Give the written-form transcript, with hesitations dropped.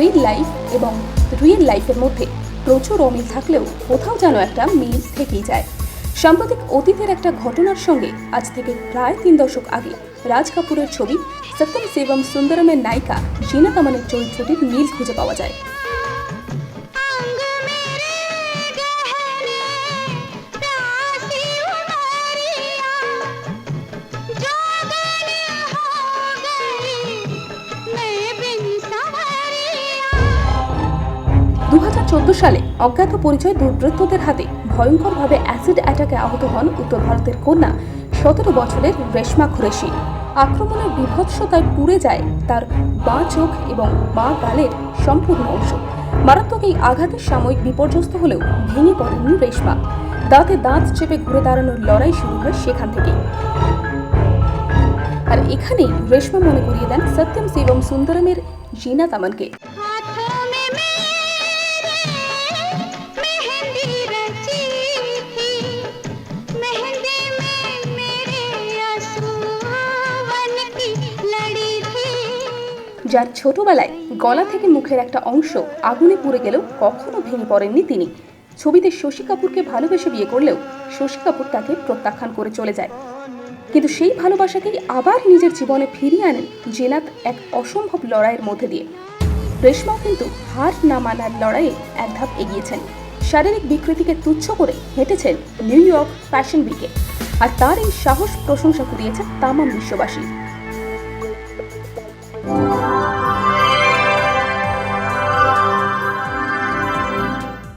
Reel life এবং real লাইফের মধ্যে প্রচুর অমিল থাকলেও কোথাও যেন একটা মিল থেকেই যায়। সাম্প্রতিক অতীতের একটা ঘটনার সঙ্গে আজ থেকে প্রায় 3 দশক আগে রাজ কাপুরের ছবি সত্যম শিবম সুন্দরমের নায়িকা জিনাত আমানের চরিত্রটির মিল খুঁজে পাওয়া যায়। দু 2014 সালে অজ্ঞাত পরিচয় দুর্বৃত্তদের হাতে ভয়ঙ্করভাবে অ্যাসিড অ্যাটাকে আহত হন উত্তর ভারতের কন্যা 17 বছরের রেশমা কুরেশি। আক্রমণের বিভৎসতায় পুড়ে যায় তার বাঁ চোখ এবং বাঁ গালের সম্পূর্ণ অংশ। মারাত্মক এই আঘাতে সাময়িক বিপর্যস্ত হলেও ভেঙে পড়েননি রেশমা। দাঁতে দাঁত চেপে ঘুরে দাঁড়ানোর লড়াই শুরু হয় সেখান থেকেই। আর এখানেই রেশমা মনে করিয়ে দেন সত্যম শিবম সুন্দরমের জিনাত আমানকে। যার ছোটবেলায় গলা থেকে মুখের একটা অংশ আগুনে পুড়ে গেলেও কখনো ভেঙে পড়েননি তিনি। ছবিতে শশী কাপুরকে ভালোবেসে বিয়ে করলেও শশী কাপুর তাকে প্রত্যাখ্যান করে চলে যায়। কিন্তু সেই ভালোবাসাকেই আবার নিজের জীবনে ফিরিয়ে আনেন জিনাত এক অসম্ভব লড়াইয়ের মধ্যে দিয়ে। রেশমাও কিন্তু হার না মানার লড়াইয়ে এক ধাপ এগিয়েছেন। শারীরিক বিকৃতিকে তুচ্ছ করে হেঁটেছেন নিউ ইয়র্ক ফ্যাশন উইকে। আর তার এই সাহস প্রশংসা কুড়িয়েছে তামাম বিশ্ববাসী।